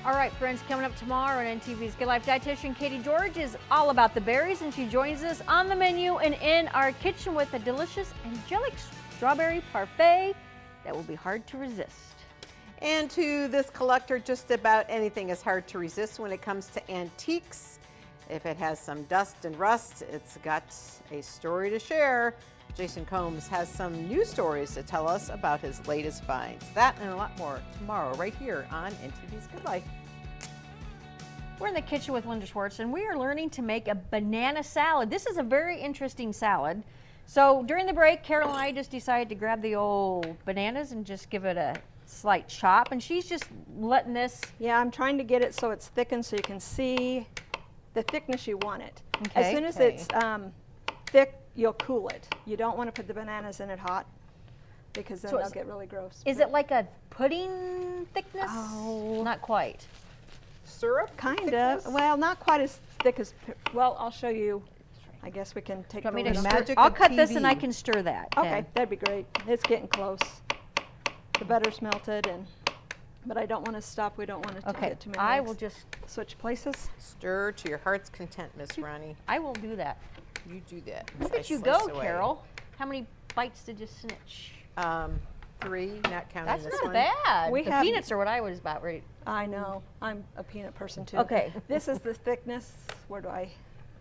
All right, friends, coming up tomorrow on NTV's Good Life, dietitian Katie George is all about the berries, and she joins us on the menu and in our kitchen with a delicious angelic strawberry parfait that will be hard to resist. And to this collector, just about anything is hard to resist when it comes to antiques. If it has some dust and rust, it's got a story to share. Jason Combs has some new stories to tell us about his latest finds. That and a lot more tomorrow right here on NTV's Good Life. We're in the kitchen with Linda Schwarz, and we are learning to make a banana salad. This is a very interesting salad. So during the break, Carol and I just decided to grab the old bananas and just give it a slight chop, and she's just letting this... Yeah, I'm trying to get it so it's thickened so you can see the thickness you want it. Okay. As soon as it's thick, you'll cool it. You don't want to put the bananas in it hot because then they'll get really gross. Is it like a pudding thickness? Oh. Not quite. Syrup? Kind of. Well, not quite as thick as, well, I'll show you. I guess we can take Want me the to lid off. stir? Magic I'll of cut this TV. and I can stir that. Okay, that'd be great. It's getting close. The butter's melted, but I don't want to stop. We don't want to Okay, get too many I eggs. will just... Switch places. Stir to your heart's content, Miss Ronnie. I will do that. You do that. Look I at you slice go, away. Carol. How many bites did you snitch? 3, not counting That's this not one. bad. We The have- peanuts are what I was about ready. I know. I'm a peanut person too. Okay. This is the thickness. Where do I?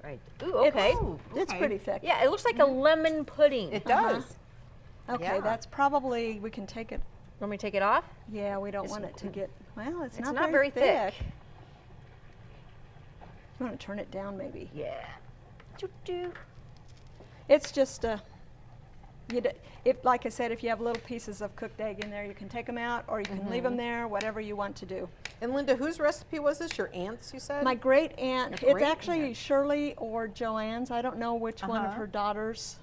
Right. Ooh, okay. It's okay. pretty thick. Yeah, it looks like a lemon pudding. It does. Okay, Yeah. that's probably, we can take it. Want me to take it off? Yeah, we don't want it to get, well, it's It's not, very thick. You want to turn it down maybe. Yeah. Choo-choo. It's just if, like I said, if you have little pieces of cooked egg in there, you can take them out or you can leave them there, whatever you want to do. And Linda, whose recipe was this? Your aunt's, you said? My great aunt, Your it's actually great-aunt. Shirley or Joanne's. I don't know which one of her daughters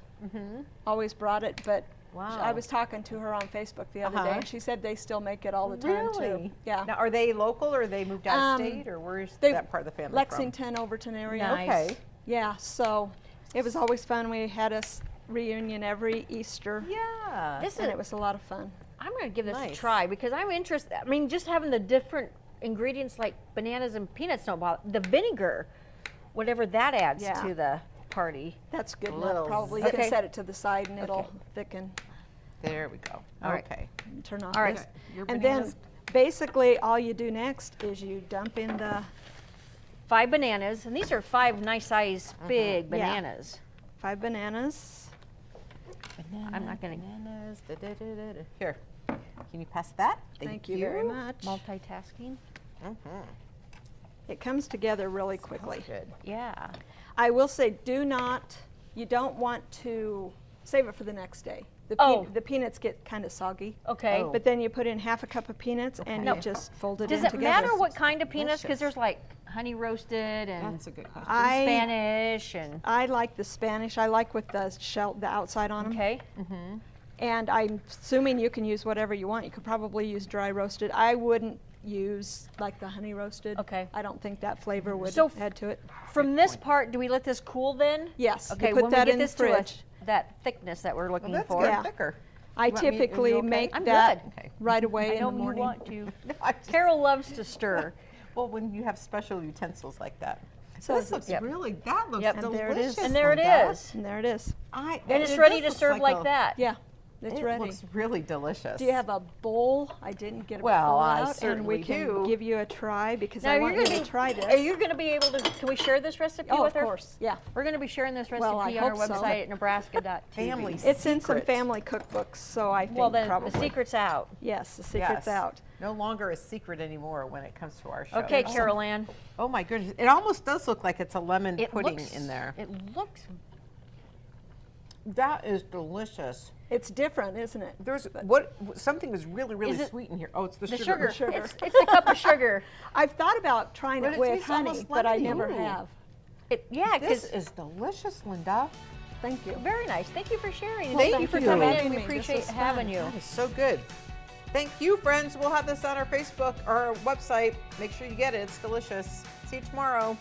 always brought it, but Wow. I was talking to her on Facebook the other day, and she said they still make it all the time too. Really? Yeah. Now, are they local or they moved out of state, or where's they- that part of the family Lexington, Overton area. Nice. Okay. Yeah, so it was always fun. We had a reunion every Easter, from? Yeah. This and is... it was a lot of fun. I'm going to give this a Nice. try because I'm interested. I mean, just having the different ingredients like bananas and peanuts don't bother. The vinegar, whatever that adds Yeah. to the party. That's good Little enough. Probably you Okay. can set it to the side and it'll Okay. thicken. There we go. All right. Okay. And turn off All right. this. Your And bananas. then basically all you do next is you dump in the 5 bananas, and these are 5 nice size big Yeah. bananas. 5 bananas. I'm not going to Bananas. Da-da-da-da-da. Here. Can you pass that? Thank you very much. multitasking. It comes together really quickly. Good. Yeah. I will say you don't want to save it for the next day. The peanuts get kind of soggy. Okay. Oh. But then you put in half a cup of peanuts and No. you just fold it Does in it together. matter what kind of peanuts? Because Delicious. there's like honey roasted and That's a good question. Spanish and I like the Spanish. I like with the shell, the outside on them. okay. And I'm assuming you can use whatever you want. You could probably use dry roasted. I wouldn't use like the honey roasted. Okay. I don't think that flavor would So add to it. From this part, do we let this cool then? Yes. Okay. You put when that we get in the this to a, fridge. that thickness that we're looking Well, that's for. good. Yeah. Thicker. I You want me- are you typically okay? make I'm that good. Okay. right away I in know the you morning. want to. No, I just- Carol loves to stir. Well, when you have special utensils like that. So This looks Yep. really, that looks Yep. And delicious. there it is. And there it Linda. is. And there it is. And And it's ready to serve like that. Yeah, it's It ready. looks really delicious. Do you have a bowl? I didn't get a Well, bowl I out, and we certainly can do. give you a try because Now I you're want you going to to try this. Are you going to be able to? Can we share this recipe Oh, with of her? course. Yeah. We're going to be sharing this recipe Well, I on our hope so. website at Nebraska.tv. Family It's in some secret. family cookbooks, so I think Well, then probably. the secret's out. Yes, the secret's Yes. out. No longer a secret anymore when it comes to our show. Okay, Oh. Carol Ann. Oh my goodness. It almost does look like it's a lemon It pudding looks, in there. It looks. That is delicious. It's different, isn't it? There's something is really, really Is it sweet in here. Oh, it's the The sugar. sugar. It's the cup of sugar. I've thought about trying But it it with tastes honey, almost but I lemony. never Ooh. have. Yeah, This because is delicious, Linda. Thank you. very nice. Thank you for sharing. Well, Thank thank you for you for coming in. having We me. This appreciate was having fun. you. That is so good. Thank you, friends. We'll have this on our Facebook or our website. Make sure you get it. It's delicious. See you tomorrow.